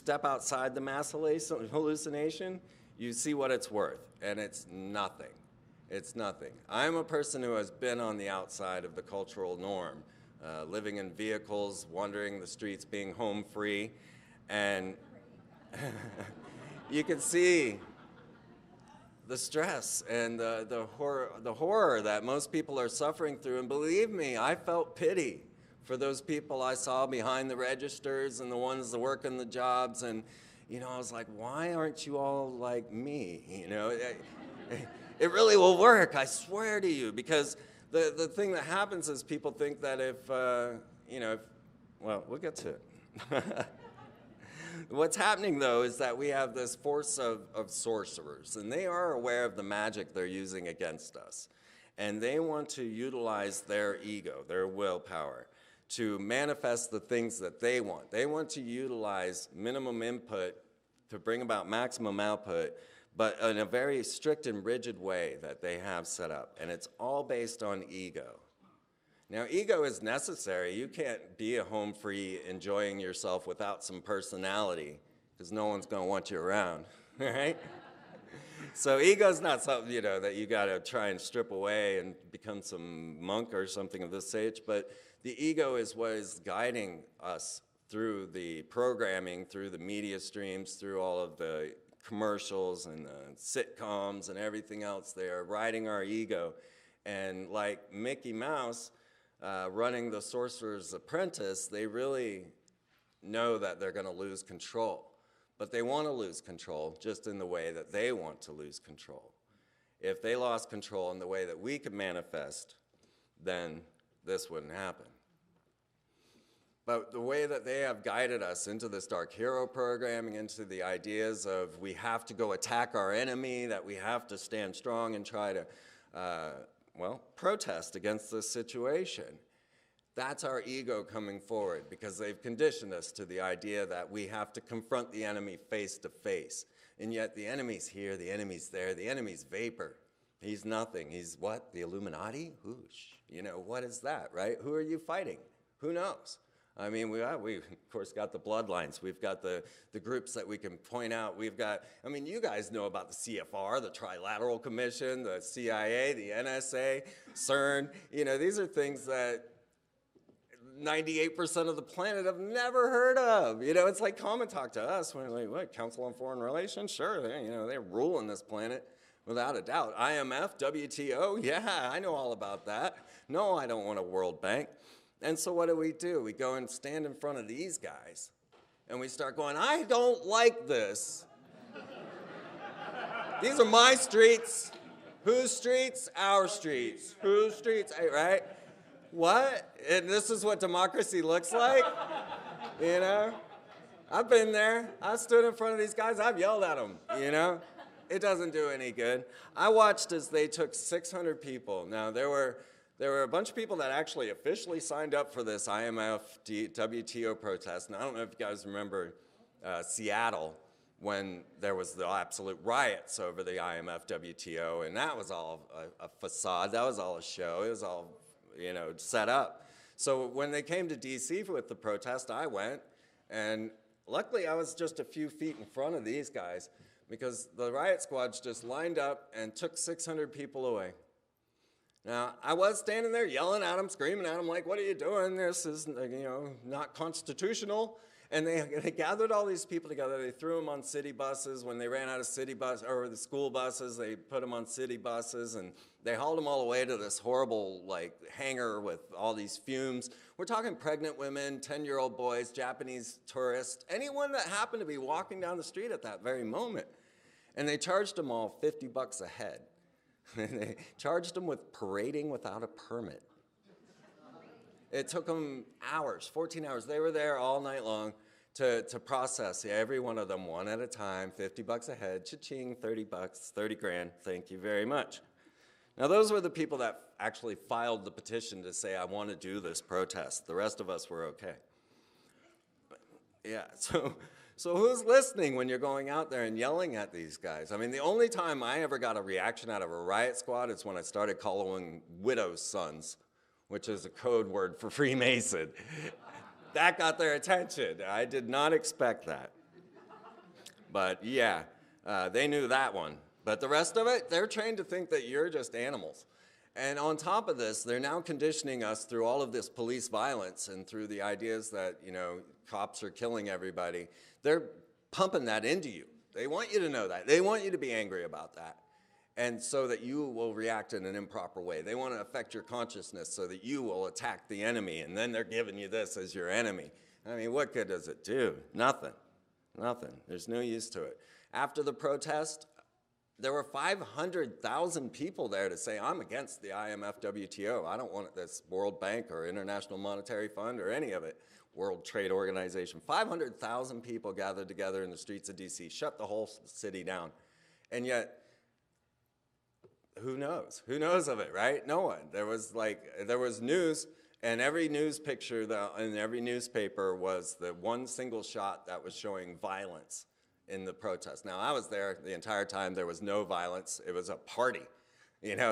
step outside the mass hallucination, you see what it's worth, and it's nothing. It's nothing. I'm a person who has been on the outside of the cultural norm, living in vehicles, wandering the streets, being home free, and you can see the stress and the horror that most people are suffering through. And believe me, I felt pity for those people I saw behind the registers and the ones that work in the jobs. And, you know, I was like, why aren't you all like me? You know, it really will work, I swear to you, because the thing that happens is people think that if, you know, well, we'll get to it. What's happening, though, is that we have this force of sorcerers, and they are aware of the magic they're using against us. And they want to utilize their ego, their willpower, to manifest the things that they want. They want to utilize minimum input to bring about maximum output, but in a very strict and rigid way that they have set up. And it's all based on ego. Now, ego is necessary. You can't be a home free enjoying yourself without some personality, because no one's going to want you around, right? So ego's not something, you know, that you got to try and strip away and become some monk or something of this sage, but the ego is what is guiding us through the programming, through the media streams, through all of the commercials and sitcoms and everything else. They are riding our ego. And like Mickey Mouse, running the Sorcerer's Apprentice, they really know that they're going to lose control. But they want to lose control just in the way that they want to lose control. If they lost control in the way that we could manifest, then this wouldn't happen. But the way that they have guided us into this dark hero programming, into the ideas of we have to go attack our enemy, that we have to stand strong and try to well, protest against this situation. That's our ego coming forward, because they've conditioned us to the idea that we have to confront the enemy face to face. And yet the enemy's here, the enemy's there, the enemy's vapor. He's nothing. He's what? The Illuminati? Whoosh. You know, what is that, right? Who are you fighting? Who knows? I mean, we of course got the bloodlines. We've got the groups that we can point out. We've got, I mean, you guys know about the CFR, the Trilateral Commission, the CIA, the NSA, CERN. You know, these are things that 98% of the planet have never heard of. You know, it's like common talk to us. We're like, what, Council on Foreign Relations? Sure, you know, they're ruling this planet without a doubt. IMF, WTO, yeah, I know all about that. No, I don't want a World Bank. And so what do? We go and stand in front of these guys, and we start going, I don't like this. These are my streets. Whose streets? Our streets. Whose streets? Right? What? And this is what democracy looks like? You know? I've been there. I stood in front of these guys. I've yelled at them, you know? It doesn't do any good. I watched as they took 600 people. Now, there were a bunch of people that actually officially signed up for this IMF WTO protest. And I don't know if you guys remember Seattle when there was the absolute riots over the IMF WTO, and that was all a facade. That was all a show. It was all, you know, set up. So when they came to DC with the protest, I went, and luckily I was just a few feet in front of these guys, because the riot squads just lined up and took 600 people away. Now, I was standing there yelling at them, screaming at them, like, what are you doing? This is, you know, not constitutional. And they gathered all these people together. They threw them on city buses. When they ran out of city bus or the school buses, they put them on city buses, and they hauled them all the way to this horrible, like, hangar with all these fumes. We're talking pregnant women, 10-year-old boys, Japanese tourists, anyone that happened to be walking down the street at that very moment. And they charged them all $50 a head. They charged them with parading without a permit. It took them hours, 14 hours. They were there all night long to process every one of them one at a time, $50 a head, cha-ching, $30, 30 grand, thank you very much. Now, those were the people that actually filed the petition to say, I want to do this protest. The rest of us were okay. But, yeah, so who's listening when you're going out there and yelling at these guys? I mean, the only time I ever got a reaction out of a riot squad is when I started calling widows' sons, which is a code word for Freemason. That got their attention. I did not expect that. But yeah, they knew that one. But the rest of it, they're trained to think that you're just animals. And on top of this, they're now conditioning us through all of this police violence and through the ideas that, you know, cops are killing everybody. They're pumping that into you. They want you to know that. They want you to be angry about that. And so that you will react in an improper way. They want to affect your consciousness so that you will attack the enemy, and then they're giving you this as your enemy. I mean, what good does it do? Nothing. Nothing. There's no use to it. After the protest, there were 500,000 people there to say, I'm against the IMF WTO. I don't want this World Bank or International Monetary Fund or any of it, World Trade Organization. 500,000 people gathered together in the streets of DC, shut the whole city down. And yet, who knows? Who knows of it, right? No one. There was news, and every news picture in every newspaper was the one single shot that was showing violence in the protest. Now, I was there the entire time. There was no violence. It was a party, you know.